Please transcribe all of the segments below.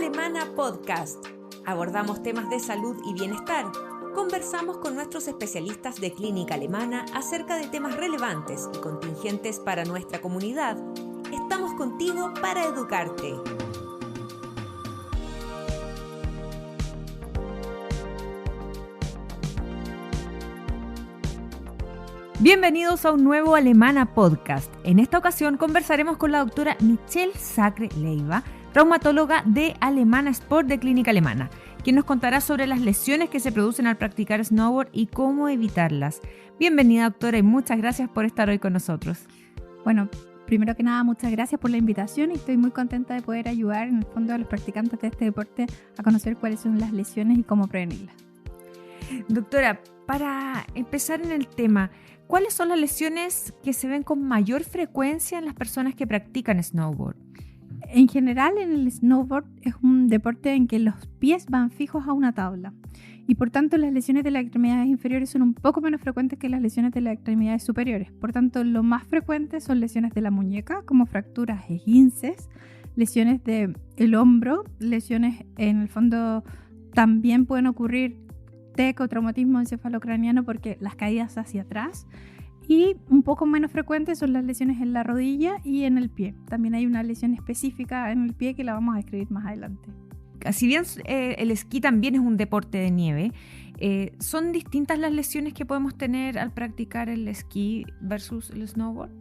Alemana Podcast. Abordamos temas de salud y bienestar. Conversamos con nuestros especialistas de clínica alemana acerca de temas relevantes y contingentes para nuestra comunidad. Estamos contigo para educarte. Bienvenidos a un nuevo Alemana Podcast. En esta ocasión conversaremos con la doctora Michelle Sacre-Leiva, traumatóloga de Alemana Sport de Clínica Alemana, quien nos contará sobre las lesiones que se producen al practicar snowboard y cómo evitarlas. Bienvenida, doctora, y muchas gracias por estar hoy con nosotros. Bueno, primero que nada, muchas gracias por la invitación y estoy muy contenta de poder ayudar en el fondo a los practicantes de este deporte a conocer cuáles son las lesiones y cómo prevenirlas. Doctora, para empezar en el tema, ¿cuáles son las lesiones que se ven con mayor frecuencia en las personas que practican snowboard? En general, en el snowboard es un deporte en que los pies van fijos a una tabla y por tanto las lesiones de las extremidades inferiores son un poco menos frecuentes que las lesiones de las extremidades superiores. Por tanto, lo más frecuente son lesiones de la muñeca, como fracturas, esguinces, lesiones del hombro, lesiones en el fondo también pueden ocurrir TEC o traumatismo encefalocraniano porque las caídas hacia atrás, y un poco menos frecuentes son las lesiones en la rodilla y en el pie. También hay una lesión específica en el pie que la vamos a describir más adelante. Si bien el esquí también es un deporte de nieve, ¿son distintas las lesiones que podemos tener al practicar el esquí versus el snowboard?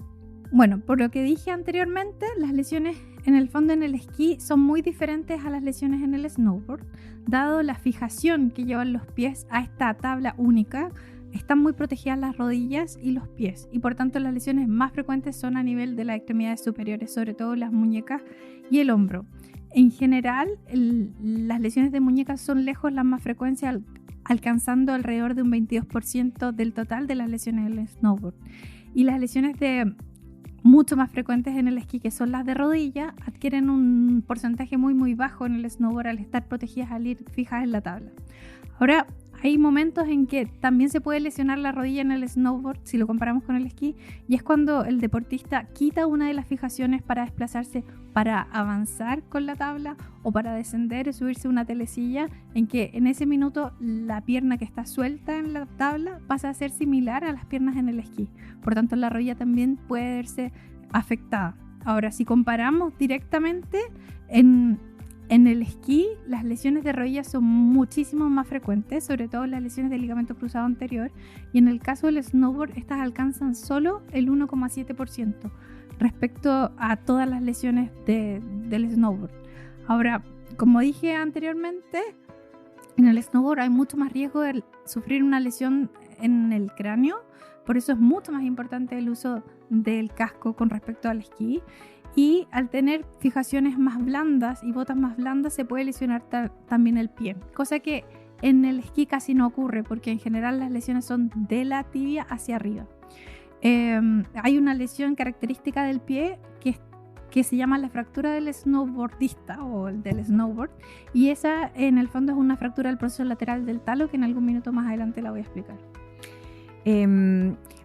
Bueno, por lo que dije anteriormente, las lesiones en el fondo en el esquí son muy diferentes a las lesiones en el snowboard, dado la fijación que llevan los pies a esta tabla única. Están muy protegidas las rodillas y los pies y por tanto las lesiones más frecuentes son a nivel de las extremidades superiores, sobre todo las muñecas y el hombro. En general, las lesiones de muñecas son lejos las más frecuentes, alcanzando alrededor de un 22% del total de las lesiones del snowboard. Y las lesiones mucho más frecuentes en el esquí, que son las de rodilla, adquieren un porcentaje muy bajo en el snowboard al estar protegidas al ir fijas en la tabla. Ahora, hay momentos en que también se puede lesionar la rodilla en el snowboard si lo comparamos con el esquí, y es cuando el deportista quita una de las fijaciones para desplazarse, para avanzar con la tabla o para descender y subirse a una telecilla, en que en ese minuto la pierna que está suelta en la tabla pasa a ser similar a las piernas en el esquí. Por tanto, la rodilla también puede verse afectada. Ahora, si comparamos directamente en el esquí, las lesiones de rodilla son muchísimo más frecuentes, sobre todo las lesiones del ligamento cruzado anterior, y en el caso del snowboard estas alcanzan solo el 1,7% respecto a todas las lesiones del snowboard. Ahora, como dije anteriormente, en el snowboard hay mucho más riesgo de sufrir una lesión en el cráneo, por eso es mucho más importante el uso del casco con respecto al esquí. Y al tener fijaciones más blandas y botas más blandas se puede lesionar también el pie, cosa que en el esquí casi no ocurre porque en general las lesiones son de la tibia hacia arriba. Hay una lesión característica del pie que se llama la fractura del snowboardista o del snowboard, y esa en el fondo es una fractura del proceso lateral del talo que en algún minuto más adelante la voy a explicar.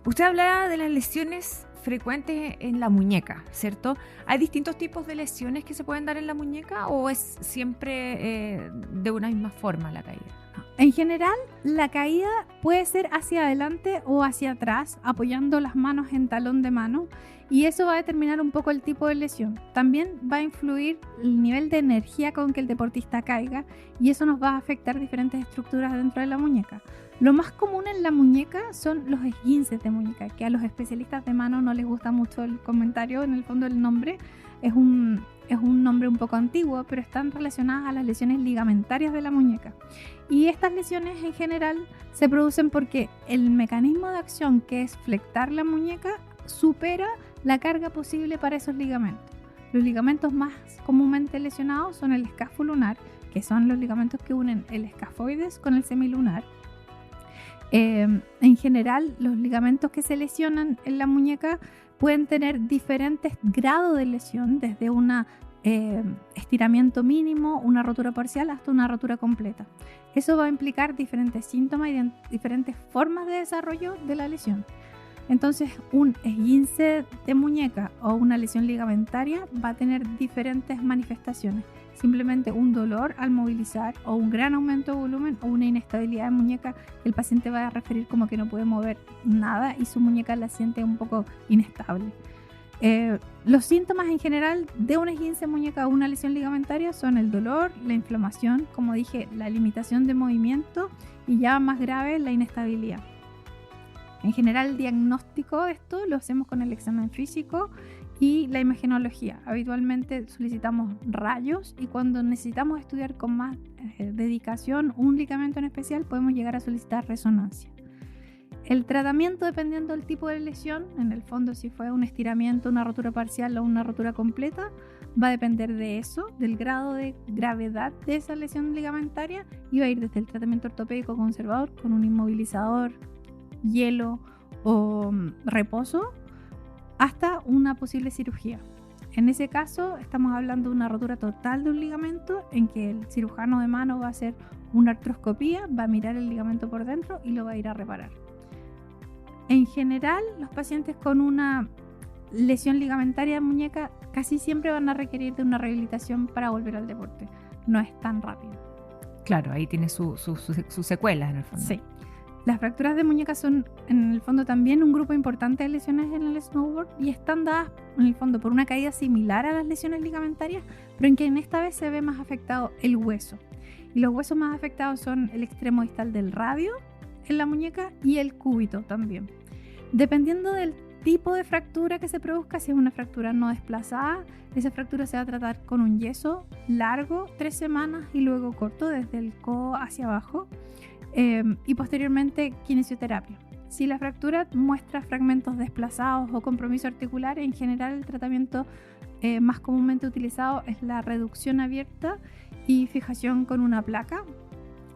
Usted hablaba de las lesiones frecuentes en la muñeca, ¿cierto? ¿Hay distintos tipos de lesiones que se pueden dar en la muñeca o es siempre de una misma forma la caída? En general, la caída puede ser hacia adelante o hacia atrás, apoyando las manos en talón de mano, y eso va a determinar un poco el tipo de lesión. También va a influir el nivel de energía con que el deportista caiga, y eso nos va a afectar diferentes estructuras dentro de la muñeca. Lo más común en la muñeca son los esguinces de muñeca, que a los especialistas de mano no les gusta mucho el comentario. En el fondo el nombre es un nombre un poco antiguo, pero están relacionadas a las lesiones ligamentarias de la muñeca. Y estas lesiones en general se producen porque el mecanismo de acción, que es flectar la muñeca, supera la carga posible para esos ligamentos. Los ligamentos más comúnmente lesionados son el escáfolunar, que son los ligamentos que unen el escafoides con el semilunar. En general, los ligamentos que se lesionan en la muñeca pueden tener diferentes grados de lesión, desde un estiramiento mínimo, una rotura parcial, hasta una rotura completa. Eso va a implicar diferentes síntomas y diferentes formas de desarrollo de la lesión. Entonces, un esguince de muñeca o una lesión ligamentaria va a tener diferentes manifestaciones. Simplemente un dolor al movilizar o un gran aumento de volumen o una inestabilidad de muñeca. El paciente va a referir como que no puede mover nada y su muñeca la siente un poco inestable. Los síntomas en general de un esguince de muñeca o una lesión ligamentaria son el dolor, la inflamación, como dije, la limitación de movimiento y ya más grave la inestabilidad. En general el diagnóstico de esto lo hacemos con el examen físico y la imagenología. Habitualmente solicitamos rayos y cuando necesitamos estudiar con más dedicación un ligamento en especial podemos llegar a solicitar resonancia. El tratamiento, dependiendo del tipo de lesión, en el fondo si fue un estiramiento, una rotura parcial o una rotura completa, va a depender de eso, del grado de gravedad de esa lesión ligamentaria y va a ir desde el tratamiento ortopédico conservador con un inmovilizador, hielo o reposo hasta una posible cirugía. En ese caso estamos hablando de una rotura total de un ligamento en que el cirujano de mano va a hacer una artroscopía, va a mirar el ligamento por dentro y lo va a ir a reparar. En general, los pacientes con una lesión ligamentaria de muñeca casi siempre van a requerir de una rehabilitación para volver al deporte. No es tan rápido. Claro, ahí tiene sus secuelas en el fondo. Sí. Las fracturas de muñeca son en el fondo también un grupo importante de lesiones en el snowboard y están dadas en el fondo por una caída similar a las lesiones ligamentarias, pero en que en esta vez se ve más afectado el hueso. Y los huesos más afectados son el extremo distal del radio en la muñeca y el cúbito también. Dependiendo del tipo de fractura que se produzca, si es una fractura no desplazada, esa fractura se va a tratar con un yeso largo, 3 semanas, y luego corto desde el codo hacia abajo, y posteriormente kinesioterapia. Si la fractura muestra fragmentos desplazados o compromiso articular, en general el tratamiento más comúnmente utilizado es la reducción abierta y fijación con una placa,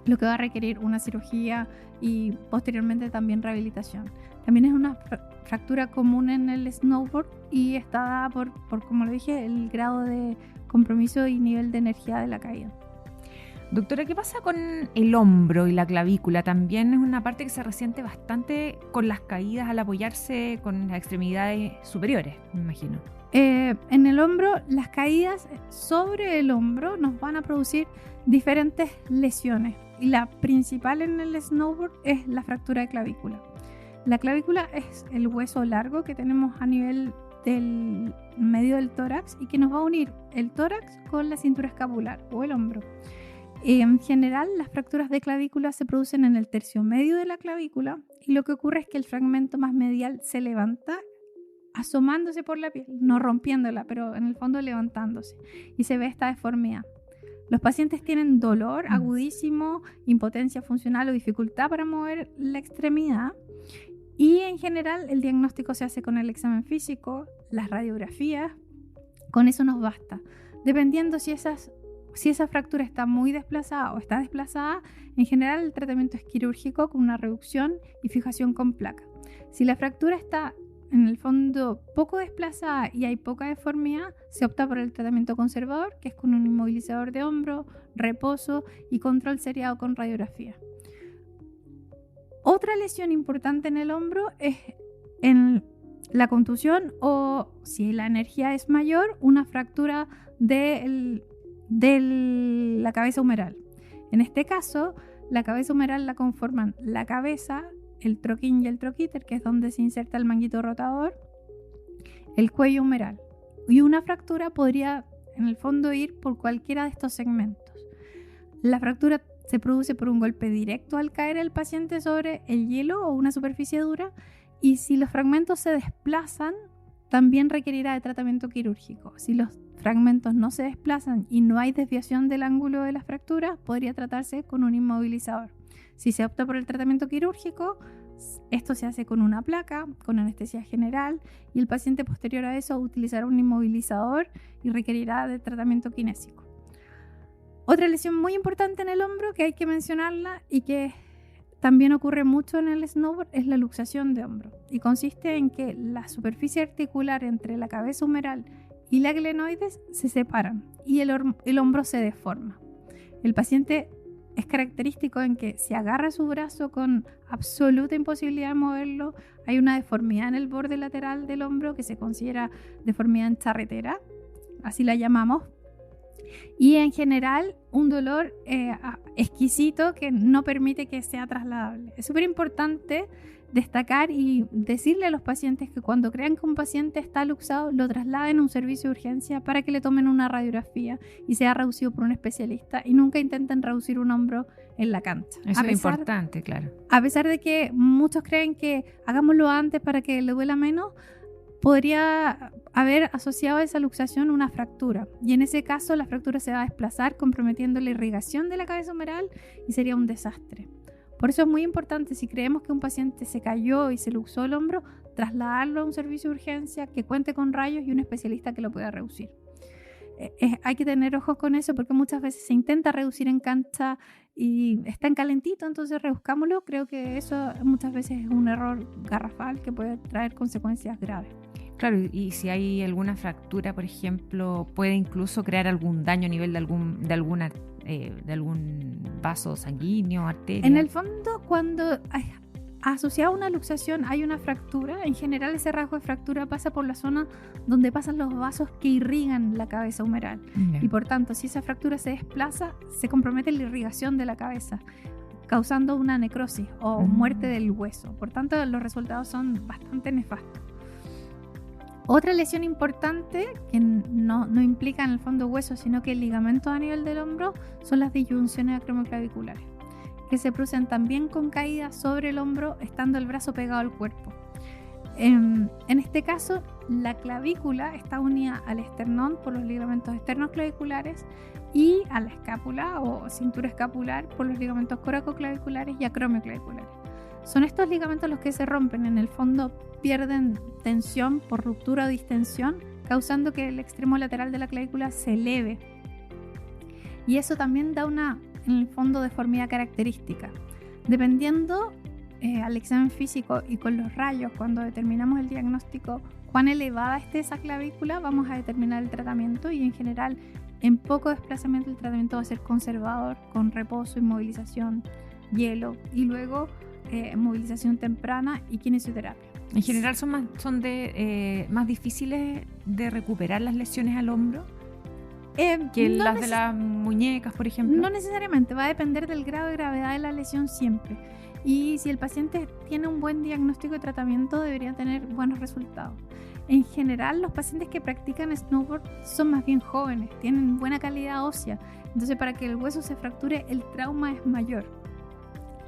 lo que va a requerir una cirugía y posteriormente también rehabilitación. También es una fractura común en el snowboard y está dada por, como lo dije, el grado de compromiso y nivel de energía de la caída. Doctora, ¿qué pasa con el hombro y la clavícula? También es una parte que se resiente bastante con las caídas al apoyarse con las extremidades superiores, me imagino. En el hombro, las caídas sobre el hombro nos van a producir diferentes lesiones. Y la principal en el snowboard es la fractura de clavícula. La clavícula es el hueso largo que tenemos a nivel del medio del tórax y que nos va a unir el tórax con la cintura escapular o el hombro. En general, las fracturas de clavícula se producen en el tercio medio de la clavícula y lo que ocurre es que el fragmento más medial se levanta asomándose por la piel, no rompiéndola, pero en el fondo levantándose y se ve esta deformidad. Los pacientes tienen dolor agudísimo, impotencia funcional o dificultad para mover la extremidad y en general el diagnóstico se hace con el examen físico, las radiografías, con eso nos basta. Dependiendo si esa fractura está muy desplazada o está desplazada, en general el tratamiento es quirúrgico con una reducción y fijación con placa. Si la fractura está en el fondo poco desplazada y hay poca deformidad, se opta por el tratamiento conservador, que es con un inmovilizador de hombro, reposo y control seriado con radiografía. Otra lesión importante en el hombro es en la contusión o, si la energía es mayor, una fractura de la cabeza humeral. En este caso, la cabeza humeral la conforman la cabeza, el troquín y el troquíter, que es donde se inserta el manguito rotador, el cuello humeral. Y una fractura podría, en el fondo, ir por cualquiera de estos segmentos. La fractura se produce por un golpe directo al caer el paciente sobre el hielo o una superficie dura, y si los fragmentos se desplazan, también requerirá de tratamiento quirúrgico. Si los fragmentos no se desplazan y no hay desviación del ángulo de la fractura, podría tratarse con un inmovilizador. Si se opta por el tratamiento quirúrgico, esto se hace con una placa, con anestesia general, y el paciente posterior a eso utilizará un inmovilizador y requerirá de tratamiento kinésico. Otra lesión muy importante en el hombro que hay que mencionarla y que también ocurre mucho en el snowboard es la luxación de hombro, y consiste en que la superficie articular entre la cabeza humeral y la glenoides se separan y el hombro se deforma. El paciente es característico en que si agarra su brazo con absoluta imposibilidad de moverlo, hay una deformidad en el borde lateral del hombro que se considera deformidad en charretera, así la llamamos. Y en general un dolor exquisito que no permite que sea trasladable. Es súper importante destacar y decirle a los pacientes que cuando crean que un paciente está luxado, lo trasladen a un servicio de urgencia para que le tomen una radiografía y sea reducido por un especialista, y nunca intenten reducir un hombro en la cancha. Eso es importante, claro. A pesar de que muchos creen que hagámoslo antes para que le duela menos, podría haber asociado a esa luxación una fractura, y en ese caso la fractura se va a desplazar comprometiendo la irrigación de la cabeza humeral y sería un desastre. Por eso es muy importante, si creemos que un paciente se cayó y se luxó el hombro, trasladarlo a un servicio de urgencia que cuente con rayos y un especialista que lo pueda reducir. Hay que tener ojos con eso, porque muchas veces se intenta reducir en cancha y está en calentito, entonces reduzcámoslo. Creo que eso muchas veces es un error garrafal que puede traer consecuencias graves. Claro, y si hay alguna fractura, por ejemplo, puede incluso crear algún daño a nivel de algún vaso sanguíneo, arteria. En el fondo, cuando asociado a una luxación hay una fractura, en general ese rasgo de fractura pasa por la zona donde pasan los vasos que irrigan la cabeza humeral. Yeah. Y por tanto, si esa fractura se desplaza, se compromete la irrigación de la cabeza, causando una necrosis o muerte del hueso. Por tanto, los resultados son bastante nefastos. Otra lesión importante que no implica en el fondo hueso, sino que el ligamento a nivel del hombro, son las disyunciones acromioclaviculares, que se producen también con caída sobre el hombro, estando el brazo pegado al cuerpo. En este caso, la clavícula está unida al esternón por los ligamentos externos claviculares y a la escápula o cintura escapular por los ligamentos coracoclaviculares y acromioclaviculares. Son estos ligamentos los que se rompen, en el fondo pierden tensión por ruptura o distensión, causando que el extremo lateral de la clavícula se eleve. Y eso también da una, en el fondo, deformidad característica. Dependiendo al examen físico y con los rayos, cuando determinamos el diagnóstico, cuán elevada esté esa clavícula, vamos a determinar el tratamiento, y en general, en poco desplazamiento, el tratamiento va a ser conservador, con reposo, inmovilización, hielo y luego movilización temprana y kinesioterapia. En general son más difíciles de recuperar las lesiones al hombro que no las de las muñecas, por ejemplo. No necesariamente, va a depender del grado de gravedad de la lesión siempre. Y si el paciente tiene un buen diagnóstico de tratamiento, debería tener buenos resultados. En general, los pacientes que practican snowboard son más bien jóvenes, tienen buena calidad ósea. Entonces, para que el hueso se fracture, el trauma es mayor.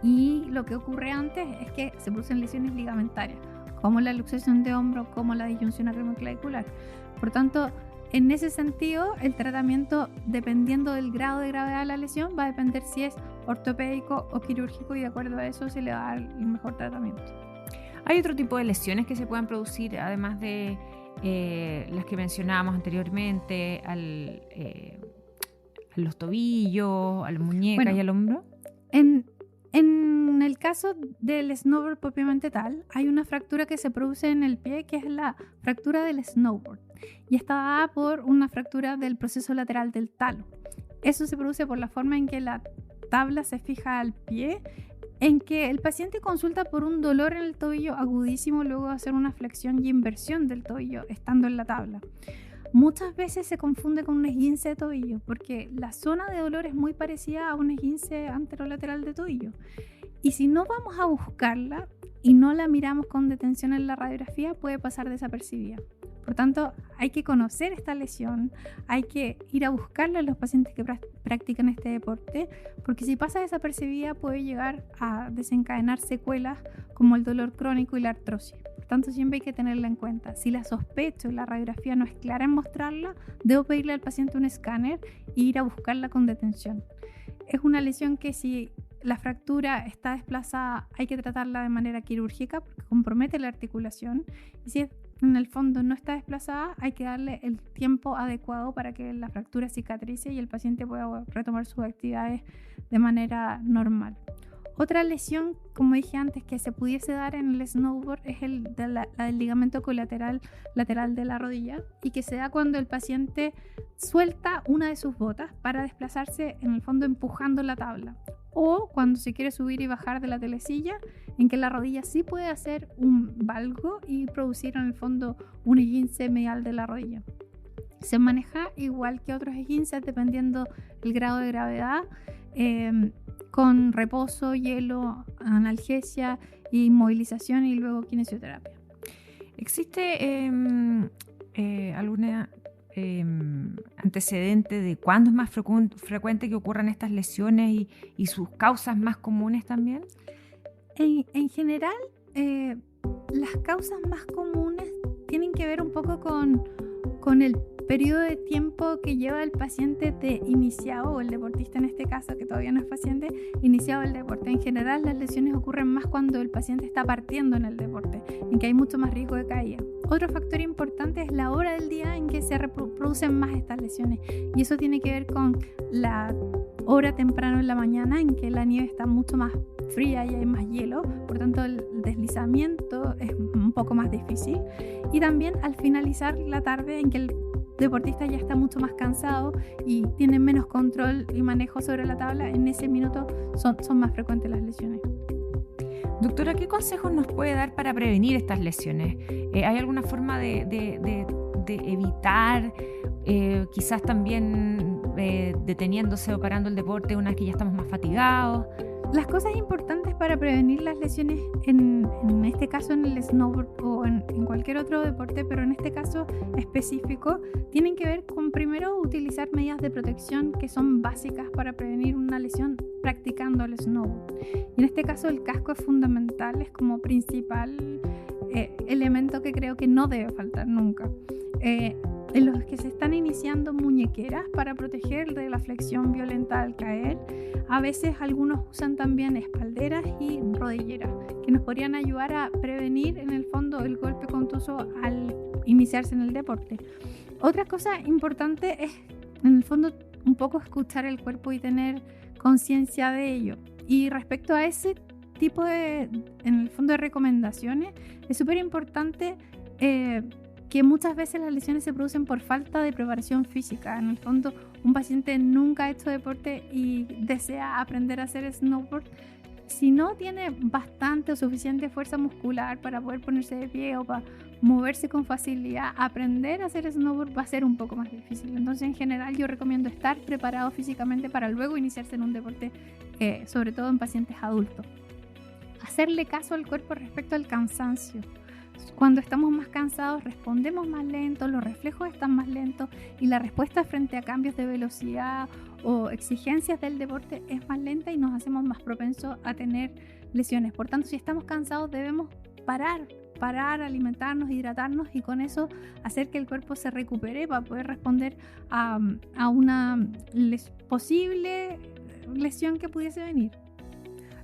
Y lo que ocurre antes es que se producen lesiones ligamentarias, como la luxación de hombro, como la disyunción acromioclavicular. Por tanto, en ese sentido, el tratamiento, dependiendo del grado de gravedad de la lesión, va a depender si es ortopédico o quirúrgico, y de acuerdo a eso se le va a dar el mejor tratamiento. ¿Hay otro tipo de lesiones que se puedan producir, además de las que mencionábamos anteriormente, a los tobillos, a las muñecas y al hombro? En el caso del snowboard propiamente tal, hay una fractura que se produce en el pie, que es la fractura del snowboard, y está dada por una fractura del proceso lateral del talo. Eso se produce por la forma en que la tabla se fija al pie, en que el paciente consulta por un dolor en el tobillo agudísimo luego de hacer una flexión y inversión del tobillo estando en la tabla. Muchas veces se confunde con un esguince de tobillo, porque la zona de dolor es muy parecida a un esguince anterolateral de tobillo. Y si no vamos a buscarla y no la miramos con detención en la radiografía, puede pasar desapercibida. Por tanto, hay que conocer esta lesión, hay que ir a buscarla en los pacientes que practican este deporte, porque si pasa desapercibida puede llegar a desencadenar secuelas como el dolor crónico y la artrosis. Por tanto, siempre hay que tenerla en cuenta. Si la sospecho y la radiografía no es clara en mostrarla, debo pedirle al paciente un escáner e ir a buscarla con detención. Es una lesión que, si la fractura está desplazada, hay que tratarla de manera quirúrgica porque compromete la articulación, y si en el fondo no está desplazada, hay que darle el tiempo adecuado para que la fractura cicatrice y el paciente pueda retomar sus actividades de manera normal. Otra lesión, como dije antes, que se pudiese dar en el snowboard es la del ligamento colateral lateral de la rodilla, y que se da cuando el paciente suelta una de sus botas para desplazarse, en el fondo empujando la tabla, o cuando se quiere subir y bajar de la telesilla, en que la rodilla sí puede hacer un valgo y producir en el fondo un esguince medial de la rodilla. Se maneja igual que otros esguinces dependiendo del grado de gravedad, con reposo, hielo, analgesia, inmovilización y luego kinesioterapia. ¿Existe alguna antecedente de cuándo es más frecuente que ocurran estas lesiones y sus causas más comunes también? En general, las causas más comunes tienen que ver un poco con el periodo de tiempo que lleva el paciente de iniciado, o el deportista en este caso, que todavía no es paciente, iniciado el deporte. En general, las lesiones ocurren más cuando el paciente está partiendo en el deporte, en que hay mucho más riesgo de caída. Otro factor importante es la hora del día en que se reproducen más estas lesiones, y eso tiene que ver con la hora temprano en la mañana en que la nieve está mucho más fría y hay más hielo, por tanto el deslizamiento es un poco más difícil, y también al finalizar la tarde en que el deportista ya está mucho más cansado y tiene menos control y manejo sobre la tabla, en ese minuto son más frecuentes las lesiones. Doctora, ¿qué consejos nos puede dar para prevenir estas lesiones? ¿Hay alguna forma de evitar, quizás también deteniéndose o parando el deporte una vez que ya estamos más fatigados? Las cosas importantes para prevenir las lesiones, en este caso en el snowboard o en cualquier otro deporte, pero en este caso específico, tienen que ver con primero utilizar medidas de protección que son básicas para prevenir una lesión practicando el snowboard. Y en este caso el casco es fundamental, es como principal elemento que creo que no debe faltar nunca. En los que se están iniciando muñequeras para proteger de la flexión violenta al caer. A veces algunos usan también espalderas y rodilleras que nos podrían ayudar a prevenir en el fondo el golpe contuso al iniciarse en el deporte. Otra cosa importante es en el fondo un poco escuchar el cuerpo y tener conciencia de ello. Y respecto a ese tipo en el fondo de recomendaciones, es súper importante que muchas veces las lesiones se producen por falta de preparación física. En el fondo, un paciente nunca ha hecho deporte y desea aprender a hacer snowboard. Si no tiene bastante o suficiente fuerza muscular para poder ponerse de pie o para moverse con facilidad, aprender a hacer snowboard va a ser un poco más difícil. Entonces, en general, yo recomiendo estar preparado físicamente para luego iniciarse en un deporte, sobre todo en pacientes adultos. Hacerle caso al cuerpo respecto al cansancio. Cuando estamos más cansados respondemos más lento, los reflejos están más lentos y la respuesta frente a cambios de velocidad o exigencias del deporte es más lenta y nos hacemos más propensos a tener lesiones. Por tanto, si estamos cansados debemos parar, alimentarnos, hidratarnos y con eso hacer que el cuerpo se recupere para poder responder a una posible lesión que pudiese venir.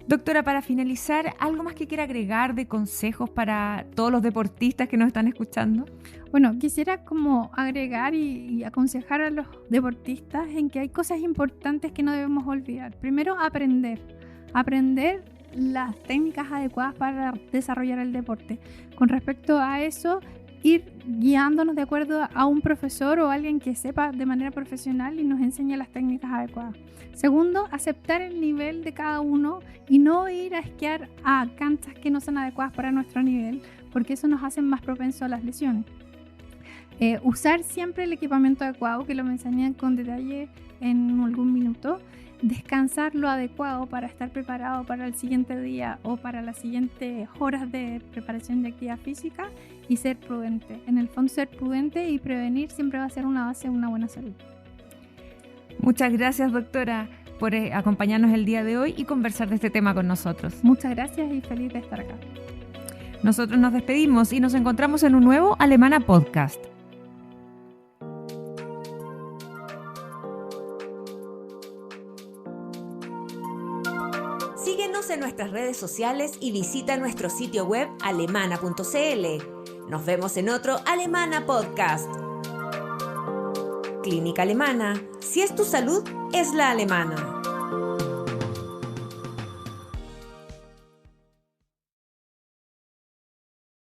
Doctora, para finalizar, ¿algo más que quiera agregar de consejos para todos los deportistas que nos están escuchando? Bueno, quisiera como agregar y aconsejar a los deportistas en que hay cosas importantes que no debemos olvidar. Primero, aprender las técnicas adecuadas para desarrollar el deporte. Con respecto a eso, ir guiándonos de acuerdo a un profesor o alguien que sepa de manera profesional y nos enseñe las técnicas adecuadas. Segundo, aceptar el nivel de cada uno y no ir a esquiar a canchas que no son adecuadas para nuestro nivel, porque eso nos hace más propensos a las lesiones. Usar siempre el equipamiento adecuado, que lo mencioné con detalle en algún minuto. Descansar lo adecuado para estar preparado para el siguiente día o para las siguientes horas de preparación de actividad física y ser prudente. En el fondo, ser prudente y prevenir siempre va a ser una base de una buena salud. Muchas gracias, doctora, por acompañarnos el día de hoy y conversar de este tema con nosotros. Muchas gracias y feliz de estar acá. Nosotros nos despedimos y nos encontramos en un nuevo Alemana Podcast. Síguenos en nuestras redes sociales y visita nuestro sitio web alemana.cl. Nos vemos en otro Alemana Podcast. Clínica Alemana. Si es tu salud, es la alemana.